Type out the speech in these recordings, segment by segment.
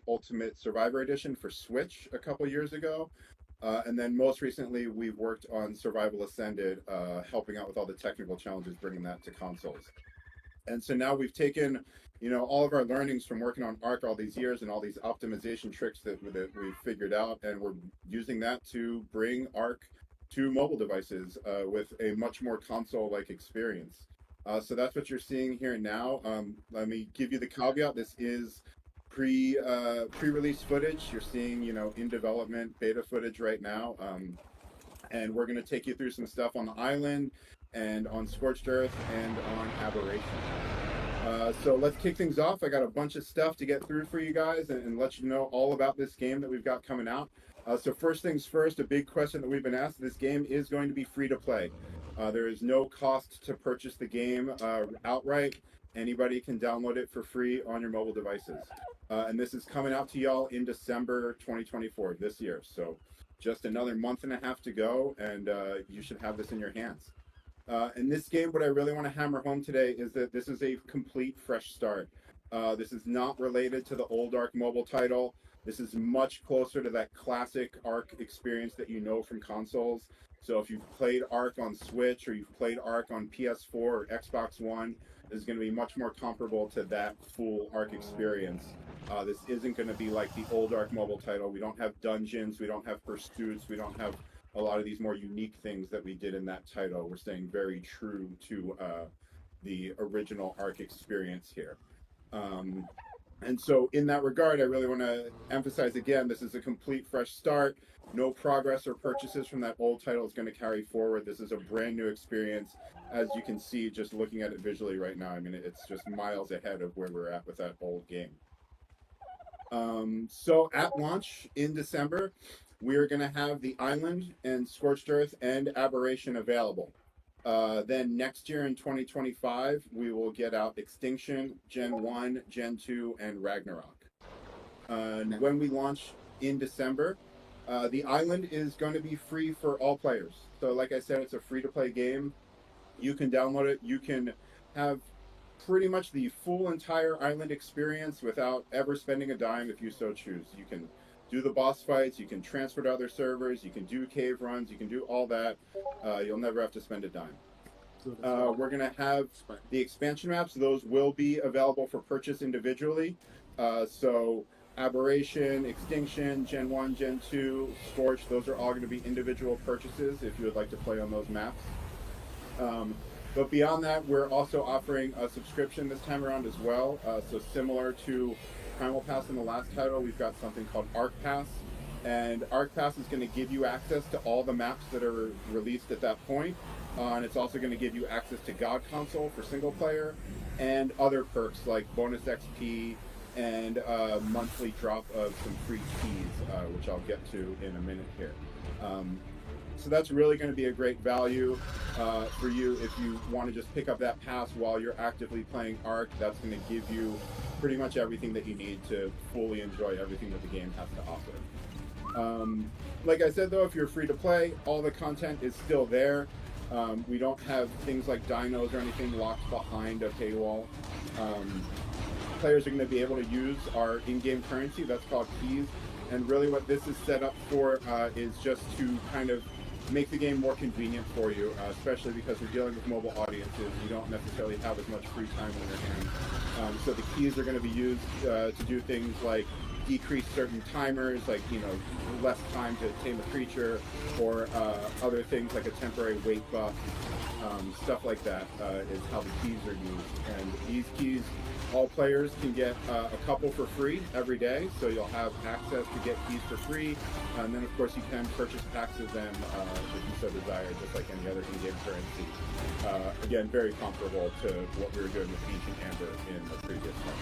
Ultimate Survivor Edition for Switch a couple years ago. And then most recently, we've worked on Survival Ascended, helping out with all the technical challenges, bringing that to consoles. And so now we've taken, all of our learnings from working on Arc all these years and all these optimization tricks that we've figured out, and we're using that to bring Arc to mobile devices with a much more console-like experience. So that's what you're seeing here now. Let me give you the caveat. This is pre-release footage. You're seeing, in development beta footage right now. And we're going to take you through some stuff on the island and on Scorched Earth and on Aberration. So let's kick things off. I got a bunch of stuff to get through for you guys and let you know all about this game that we've got coming out. So first things first, a big question that we've been asked, this game is going to be free to play. There is no cost to purchase the game outright. Anybody can download it for free on your mobile devices. And this is coming out to y'all in December 2024, this year. So just another month and a half to go, and you should have this in your hands. In this game, what I really want to hammer home today is that this is a complete fresh start. This is not related to the old Arc mobile title. This is much closer to that classic Arc experience that you know from consoles. So if you've played Arc on Switch or you've played Arc on PS4 or Xbox One, this is going to be much more comparable to that full Arc experience. This isn't going to be like the old Arc mobile title. We don't have dungeons, we don't have pursuits, we don't have a lot of these more unique things that we did in that title. We're staying very true to the original Arc experience here. And so in that regard, I really want to emphasize again, this is a complete fresh start. No progress or purchases from that old title is going to carry forward. This is a brand new experience. As you can see, just looking at it visually right now, I mean, it's just miles ahead of where we're at with that old game. So at launch in December, we are going to have the Island and Scorched Earth and Aberration available. Then next year in 2025, we will get out Extinction, Gen 1, Gen 2, and Ragnarok. And when we launch in December, the Island is going to be free for all players. So like I said, it's a free-to-play game. You can download it. You can have pretty much the full entire Island experience without ever spending a dime if you so choose. You can do the boss fights, you can transfer to other servers, you can do cave runs, you can do all that. You'll never have to spend a dime. We're going to have the expansion maps. Those will be available for purchase individually. So Aberration, Extinction, Gen 1, Gen 2, Scorch, those are all going to be individual purchases if you would like to play on those maps. But beyond that, we're also offering a subscription this time around as well. So similar to Primal Pass in the last title, we've got something called Arc Pass. And Arc Pass is going to give you access to all the maps that are released at that point. And it's also going to give you access to God Console for single player and other perks like bonus XP and a monthly drop of some free keys, which I'll get to in a minute here. So that's really going to be a great value for you if you want to just pick up that pass while you're actively playing Arc. That's going to give you pretty much everything that you need to fully enjoy everything that the game has to offer. Like I said, though, if you're free to play, all the content is still there. We don't have things like dinos or anything locked behind a paywall. Players are going to be able to use our in-game currency. That's called keys. And really what this is set up for is just to kind of make the game more convenient for you, especially because we're dealing with mobile audiences. You don't necessarily have as much free time on your hands. So the keys are going to be used to do things like decrease certain timers, like, less time to tame a creature, or other things like a temporary weight buff. Stuff like that is how the keys are used. And these keys, all players can get a couple for free every day, so you'll have access to get keys for free. And then, of course, you can purchase packs of them if you so desire, just like any other in-game currency. Again, very comparable to what we were doing with Ancient Amber in the previous one.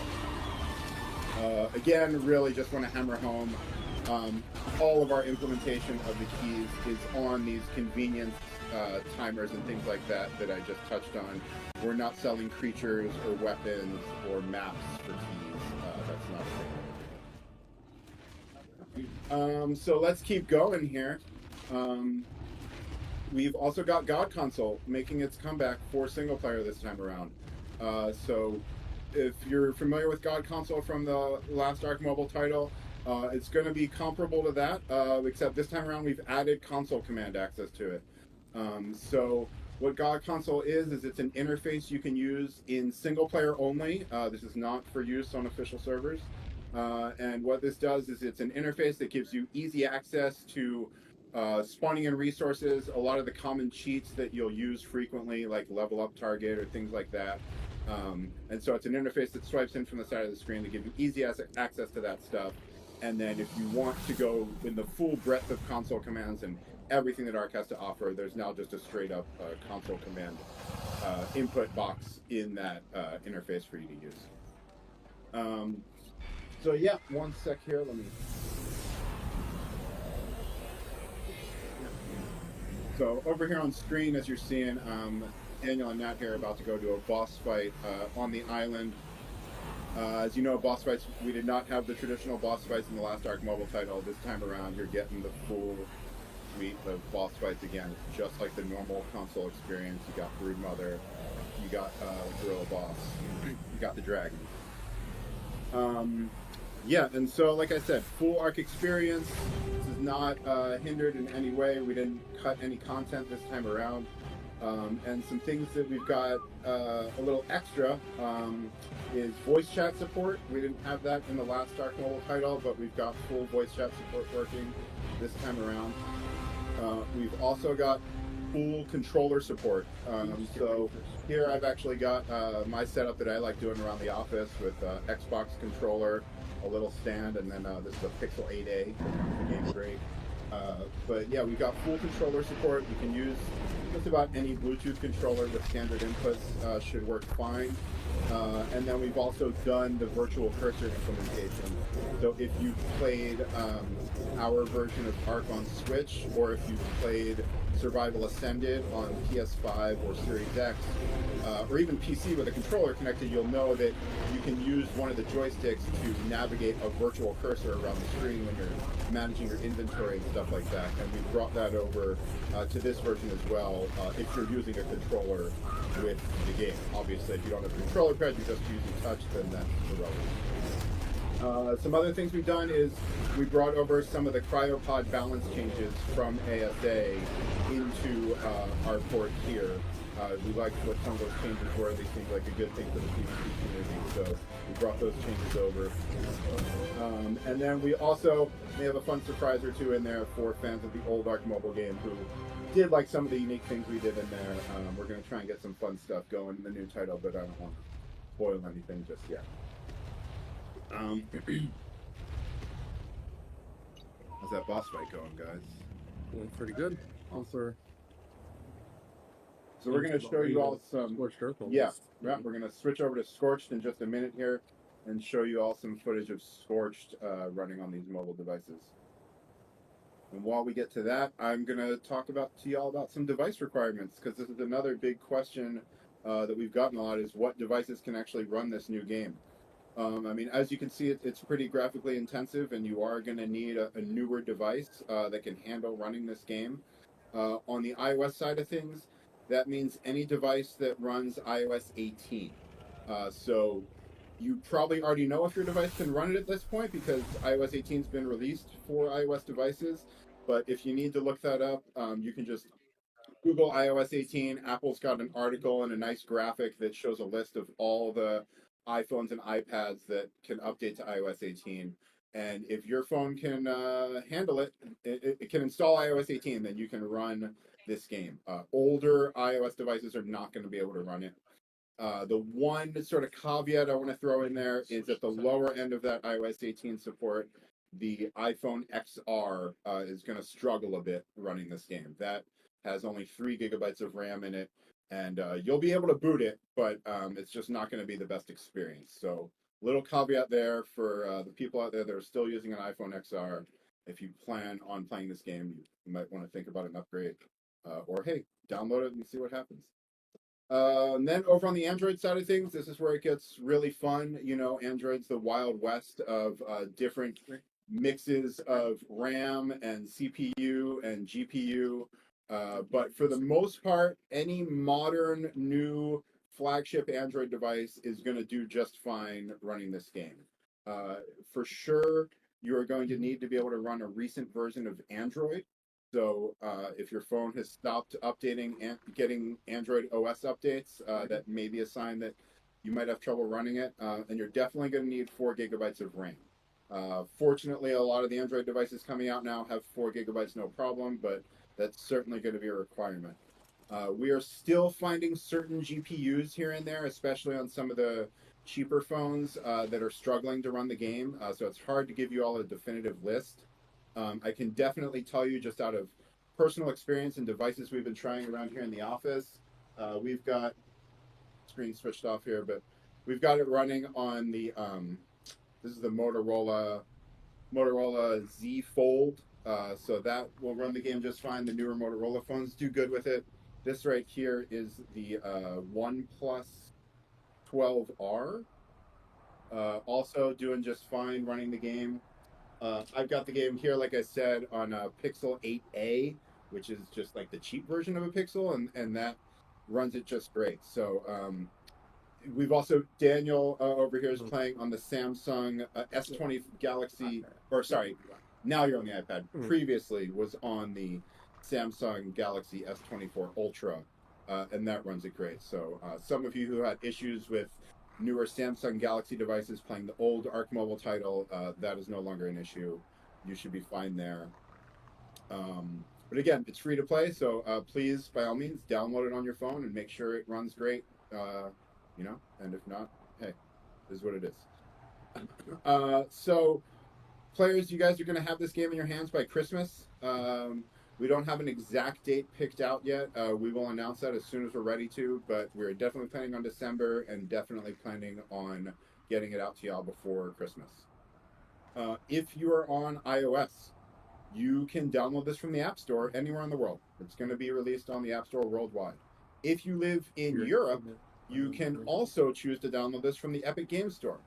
Again, really just want to hammer home, all of our implementation of the keys is on these convenience timers and things like that I just touched on. We're not selling creatures or weapons or maps for keys. That's not a thing. So let's keep going here. We've also got God Console making its comeback for single player this time around. So if you're familiar with God Console from the last Arc Mobile title, it's going to be comparable to that, except this time around we've added console command access to it. So what God Console is it's an interface you can use in single player only. This is not for use on official servers. And what this does is it's an interface that gives you easy access to spawning in resources, a lot of the common cheats that you'll use frequently, like level up target or things like that. And so it's an interface that swipes in from the side of the screen to give you easy access to that stuff. And then if you want to go in the full breadth of console commands and everything that Arc has to offer, there's now just a straight up console command input box in that interface for you to use. So yeah, one sec here, let me. So over here on screen, as you're seeing, Daniel and Nat here are about to go to a boss fight on the island. As you know, boss fights, we did not have the traditional boss fights in the last Arc Mobile title. This time around, you're getting the full suite of boss fights again. It's just like the normal console experience. You got Broodmother, you got Gorilla Boss, you got the Dragon. Yeah, and so like I said, full Arc experience. This is not hindered in any way. We didn't cut any content this time around. And some things that we've got a little extra is voice chat support. We didn't have that in the last Arc Mobile title, but we've got full voice chat support working this time around. We've also got full controller support. So here I've actually got my setup that I like doing around the office with Xbox controller, a little stand, and then this is a Pixel 8a. The game's great. But yeah, we've got full controller support. You can use just about any Bluetooth controller with standard inputs, should work fine. And then we've also done the virtual cursor implementation. So if you played our version of Arc on Switch, or if you played Survival Ascended on PS5 or Series X, or even PC with a controller connected, you'll know that you can use one of the joysticks to navigate a virtual cursor around the screen when you're managing your inventory and stuff like that. And we've brought that over to this version as well, if you're using a controller with the game. Obviously, if you don't have a controller pad, you're just using touch, then that's irrelevant. Some other things we've done is we brought over some of the cryopod balance changes from ASA into our port here. We liked what some of those changes were. They seemed like a good thing for the PvP community, so we brought those changes over. And then we also may have a fun surprise or two in there for fans of the old Arc Mobile game who did like some of the unique things we did in there. We're going to try and get some fun stuff going in the new title, but I don't want to spoil anything just yet. How's that boss fight going, guys? Going pretty good. Also, so we're going to show you all some. Scorched Earth. Yeah, we're going to switch over to Scorched in just a minute here and show you all some footage of Scorched running on these mobile devices. And while we get to that, I'm going to talk to y'all about some device requirements, because this is another big question that we've gotten a lot, is what devices can actually run this new game. I mean, as you can see, it's pretty graphically intensive, and you are going to need a newer device that can handle running this game. On the iOS side of things, that means any device that runs iOS 18. So you probably already know if your device can run it at this point, because iOS 18 has been released for iOS devices. But if you need to look that up, you can just Google iOS 18. Apple's got an article and a nice graphic that shows a list of all the iPhones and iPads that can update to iOS 18. And if your phone can handle it, it can install iOS 18, then you can run this game. Older iOS devices are not going to be able to run it. The one sort of caveat I want to throw in there is at the lower end of that iOS 18 support, the iPhone XR is going to struggle a bit running this game. That has only 3 gigabytes of RAM in it, and you'll be able to boot it, but it's just not going to be the best experience. So little caveat there for the people out there that are still using an iPhone XR. If you plan on playing this game, you might want to think about an upgrade. Or hey, download it and see what happens. And then over on the Android side of things, this is where it gets really fun. You know, Android's the wild west of different mixes of RAM and CPU and GPU. But for the most part, any modern new flagship Android device is going to do just fine running this game. For sure, you are going to need to be able to run a recent version of Android. So if your phone has stopped updating and getting Android OS updates, that may be a sign that you might have trouble running it. And you're definitely going to need 4 gigabytes of RAM. Fortunately, a lot of the Android devices coming out now have 4 gigabytes, no problem, but that's certainly going to be a requirement. We are still finding certain GPUs here and there, especially on some of the cheaper phones that are struggling to run the game. So it's hard to give you all a definitive list. I can definitely tell you just out of personal experience and devices we've been trying around here in the office. We've got screen switched off here, but we've got it running on the this is the Motorola Z Fold. So that will run the game just fine. The newer Motorola phones do good with it. This right here is the OnePlus 12R. Also doing just fine running the game. I've got the game here, like I said, on a Pixel 8a, which is just like the cheap version of a Pixel, and that runs it just great. So we've also, Daniel over here is playing on the Samsung S20 Galaxy, or sorry, now you're on the iPad. Previously was on the Samsung Galaxy S24 Ultra, and that runs it great. So some of you who had issues with newer Samsung Galaxy devices playing the old Arc Mobile title, that is no longer an issue. You should be fine there. But again, it's free to play, so please, by all means, download it on your phone and make sure it runs great. You know, and if not, hey, this is what it is. So, players, you guys are going to have this game in your hands by Christmas. We don't have an exact date picked out yet. We will announce that as soon as we're ready to, but we're definitely planning on December and definitely planning on getting it out to y'all before Christmas. If you are on iOS, you can download this from the App Store anywhere in the world. It's going to be released on the App Store worldwide. If you live in Europe, you can also choose to download this from the Epic Games Store.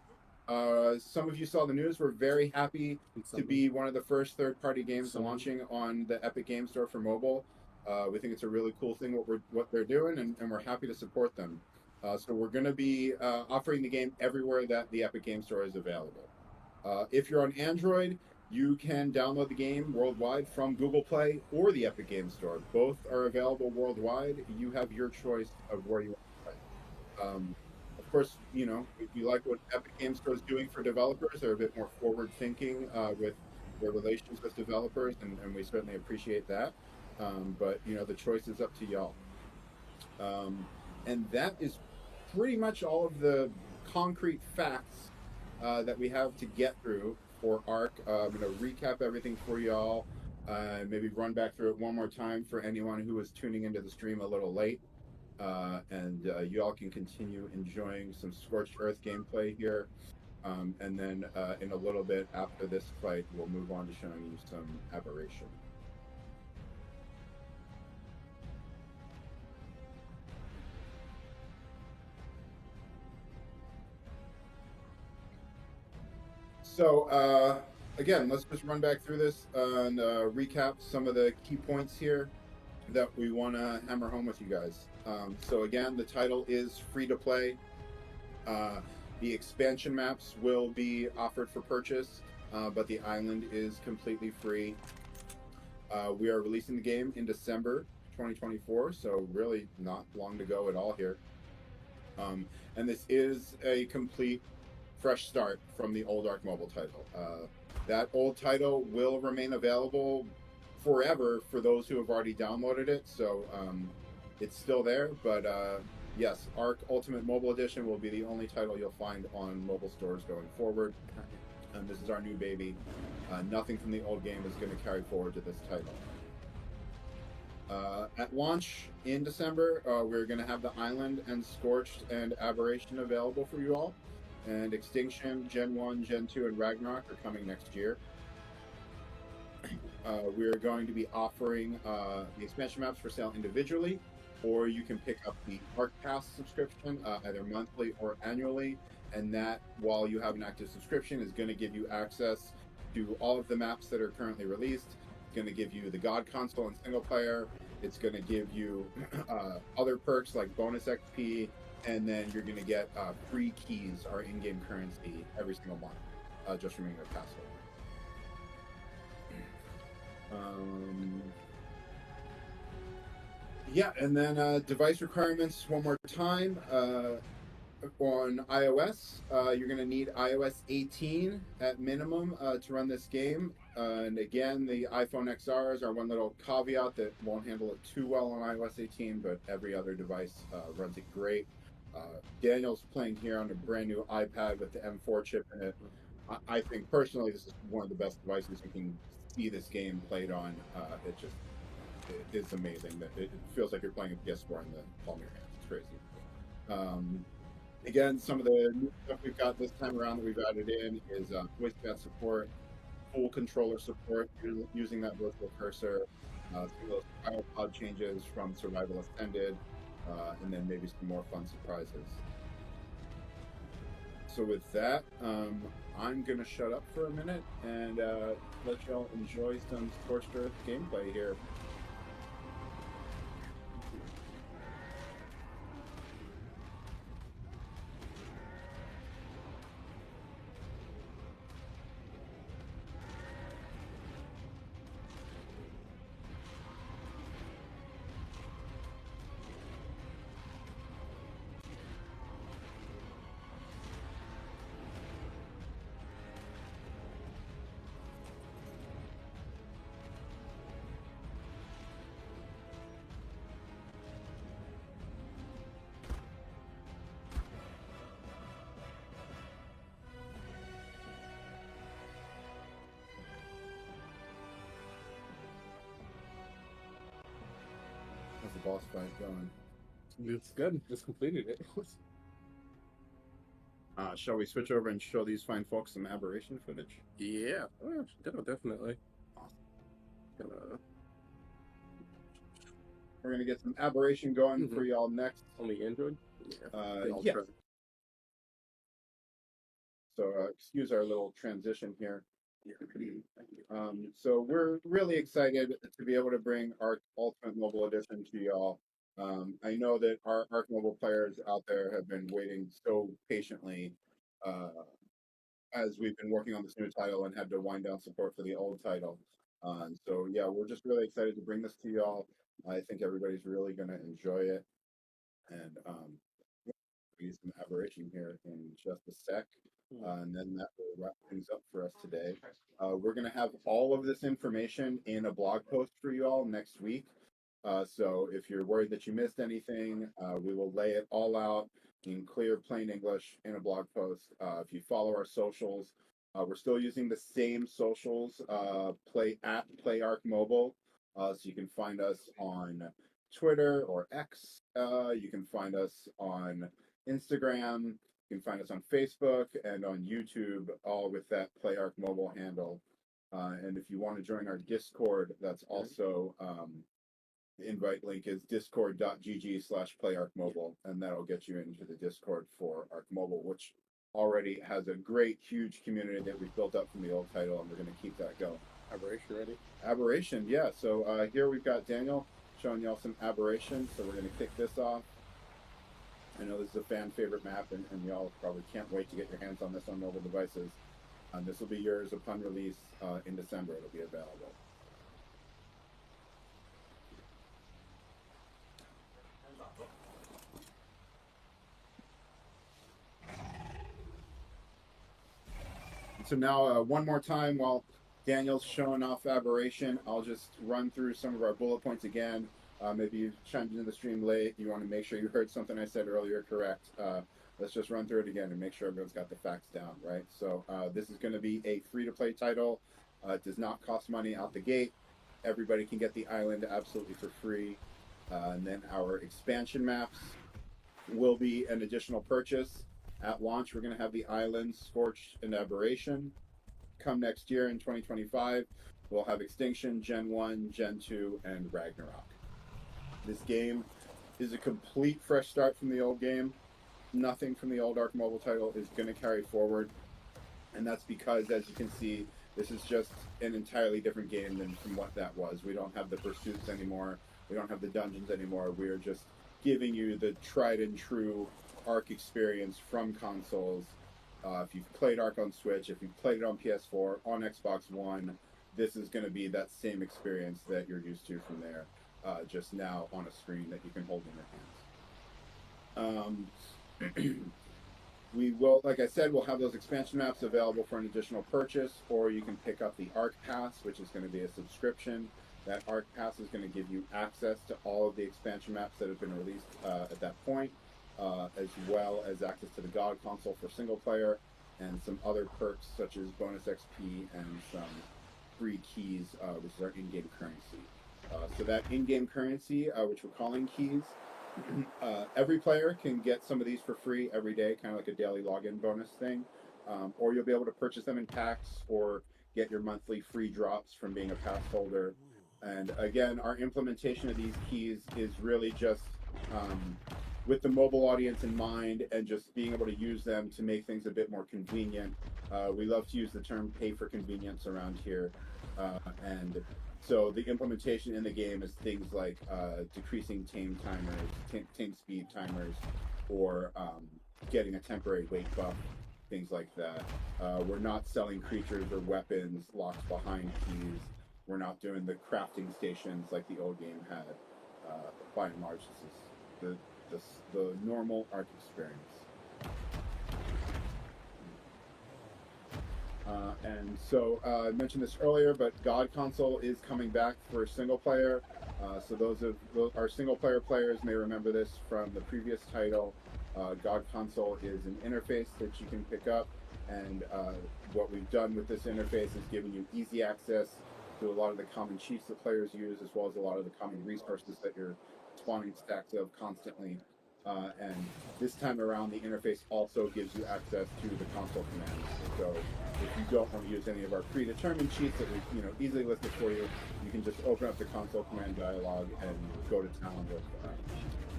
Some of you saw the news. We're very happy to be one of the first third-party games launching on the Epic Games Store for mobile. We think it's a really cool thing what they're doing, and we're happy to support them. So we're going to be offering the game everywhere that the Epic Games Store is available. If you're on Android, you can download the game worldwide from Google Play or the Epic Games Store. Both are available worldwide. You have your choice of where you want to play. Of course, you know, if you like what Epic Games Store is doing for developers, they're a bit more forward-thinking with their relations with developers, and we certainly appreciate that. But, you know, the choice is up to y'all. And that is pretty much all of the concrete facts that we have to get through for ARC. I'm going to recap everything for y'all, maybe run back through it one more time for anyone who was tuning into the stream a little late. And you all can continue enjoying some Scorched Earth gameplay here. And then in a little bit after this fight, we'll move on to showing you some Aberration. So again, let's just run back through this and recap some of the key points here that we want to hammer home with you guys. So again, the title is free to play. The expansion maps will be offered for purchase, but the island is completely free. We are releasing the game in December 2024, so really not long to go at all here. And this is a complete fresh start from the old Arc Mobile title. That old title will remain available forever for those who have already downloaded it, so it's still there, but yes, Arc Ultimate Mobile Edition will be the only title you'll find on mobile stores going forward, and this is our new baby. Nothing from the old game is going to carry forward to this title. At launch in December, we're going to have the Island and Scorched and Aberration available for you all. And Extinction, Gen 1, Gen 2, and Ragnarok are coming next year. We're going to be offering the expansion maps for sale individually, or you can pick up the Arc Pass subscription, either monthly or annually. And that, while you have an active subscription, is going to give you access to all of the maps that are currently released. It's going to give you the God Console and single player. It's going to give you other perks like bonus XP, and then you're going to get free keys, our in-game currency, every single month, just from your password. Yeah, and then device requirements one more time. On iOS, you're going to need iOS 18 at minimum to run this game. And again, the iPhone XRs are one little caveat that won't handle it too well on iOS 18, but every other device runs it great. Daniel's playing here on a brand new iPad with the M4 chip in it. I think personally this is one of the best devices you can see this game played on. It is amazing that it feels like you're playing a PS4 in the palm of your hands. It's crazy. Again, some of the new stuff we've got this time around that we've added in is voice chat support, full controller support using that virtual cursor, some of those file pod changes from Survival Ascended, and then maybe some more fun surprises. So with that, I'm going to shut up for a minute and let y'all enjoy some Scorched Earth gameplay here. How's the boss fight going? It's good. Just completed it. Shall we switch over and show these fine folks some aberration footage? Yeah. Oh, definitely. We're gonna get some aberration going for y'all next. Only Android? Yeah. So excuse our little transition here. So we're really excited to be able to bring our Ultimate Mobile Edition to y'all. I know that our Arc Mobile players out there have been waiting so patiently as we've been working on this new title and had to wind down support for the old title. So yeah, we're just really excited to bring this to y'all. I think everybody's really going to enjoy it. And use some aberration here in just a sec. And then that will wrap things up for us today. We're going to have all of this information in a blog post for you all next week. So if you're worried that you missed anything, we will lay it all out in clear, plain English in a blog post. If you follow our socials, we're still using the same socials, Play Arc Mobile. So you can find us on Twitter or X. You can find us on Instagram. You can find us on Facebook and on YouTube, all with that Play Arc Mobile handle. And if you want to join our Discord, that's also the invite link is discord.gg/playarcmobile, and that'll get you into the Discord for Arc Mobile, which already has a great, huge community that we've built up from the old title, and we're going to keep that going. Aberration ready? Aberration, yeah. So here we've got Daniel showing y'all some aberration. So we're going to kick this off. I know this is a fan favorite map, and y'all probably can't wait to get your hands on this on mobile devices. This will be yours upon release in December. It'll be available. So now one more time while Daniel's showing off aberration, I'll just run through some of our bullet points again. Maybe you chimed into the stream late. You want to make sure you heard something I said earlier correct. Let's just run through it again and make sure everyone's got the facts down, right? So this is going to be a free-to-play title. It does not cost money out the gate. Everybody can get the island absolutely for free. And then our expansion maps will be an additional purchase. At launch, we're going to have the islands Scorched and Aberration. Come next year in 2025, we'll have Extinction, Gen 1, Gen 2, and Ragnarok. This game is a complete fresh start from the old game. Nothing from the old Arc Mobile title is going to carry forward. And that's because, as you can see, this is just an entirely different game than from what that was. We don't have the pursuits anymore. We don't have the dungeons anymore. We are just giving you the tried and true Arc experience from consoles. If you've played Arc on Switch, if you've played it on PS4, on Xbox One, this is going to be that same experience that you're used to from there, just now on a screen that you can hold in your hands. We will, like I said, we'll have those expansion maps available for an additional purchase, or you can pick up the Arc Pass, which is going to be a subscription. That Arc Pass is going to give you access to all of the expansion maps that have been released at that point, as well as access to the God console for single player, and some other perks such as bonus XP and some free keys, which is our in-game currency. So that in-game currency, which we're calling keys, every player can get some of these for free every day, kind of like a daily login bonus thing. Or you'll be able to purchase them in packs or get your monthly free drops from being a pass holder. And again, our implementation of these keys is really just with the mobile audience in mind and just being able to use them to make things a bit more convenient. We love to use the term pay for convenience around here. And so the implementation in the game is things like decreasing tame timers, tame speed timers, or getting a temporary weight buff, things like that. We're not selling creatures or weapons locked behind keys. We're not doing the crafting stations like the old game had. By and large, this is the normal Arc experience. And so I mentioned this earlier, but God console is coming back for single player. So those of our single player players may remember this from the previous title. God console is an interface that you can pick up, and what we've done with this interface is giving you easy access to a lot of the common cheats that players use, as well as a lot of the common resources that you're spawning stacks of constantly. And this time around, the interface also gives you access to the console commands. So if you don't want to use any of our predetermined cheats that we easily listed for you, you can just open up the console command dialog and go to town with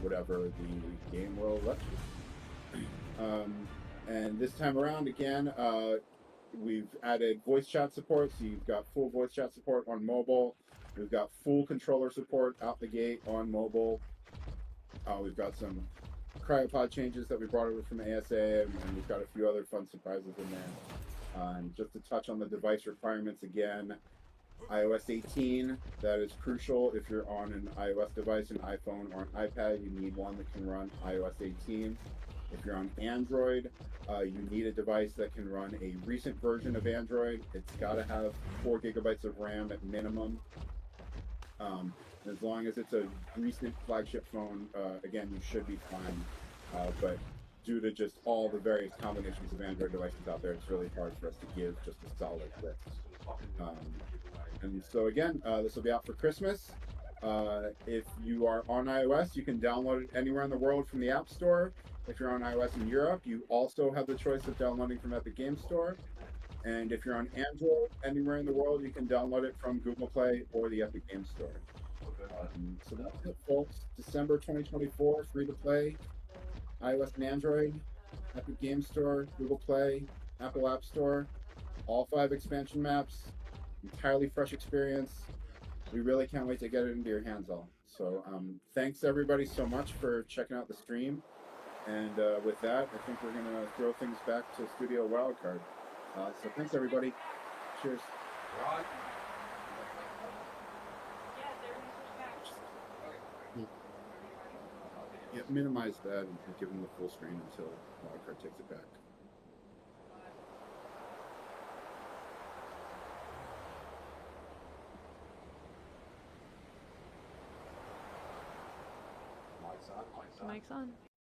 whatever the game will let you. And this time around, again, we've added voice chat support, so you've got full voice chat support on mobile. We've got full controller support out the gate on mobile. We've got some cryopod changes that we brought over from ASA, and we've got a few other fun surprises in there. And just to touch on the device requirements again, iOS 18, that is crucial. If you're on an iOS device, an iPhone or an iPad, you need one that can run iOS 18. If you're on Android, you need a device that can run a recent version of Android. It's got to have 4 gigabytes of RAM at minimum. As long as it's a recent flagship phone, again, you should be fine. But due to just all the various combinations of Android devices out there, it's really hard for us to give just a solid list. And so again, this will be out for Christmas. If you are on iOS, you can download it anywhere in the world from the App Store. If you're on iOS in Europe, you also have the choice of downloading from Epic Game Store. And if you're on Android, anywhere in the world, you can download it from Google Play or the Epic Game Store. So that's it, folks. December 2024, free to play, iOS and Android, Epic Game Store, Google Play, Apple App Store, all 5 expansion maps, entirely fresh experience. We really can't wait to get it into your hands all. So thanks everybody so much for checking out the stream. And with that, I think we're going to throw things back to Studio Wildcard. So thanks everybody. Cheers. Yeah, minimize that and give them the full screen until Wildcard takes it back. Mic's on.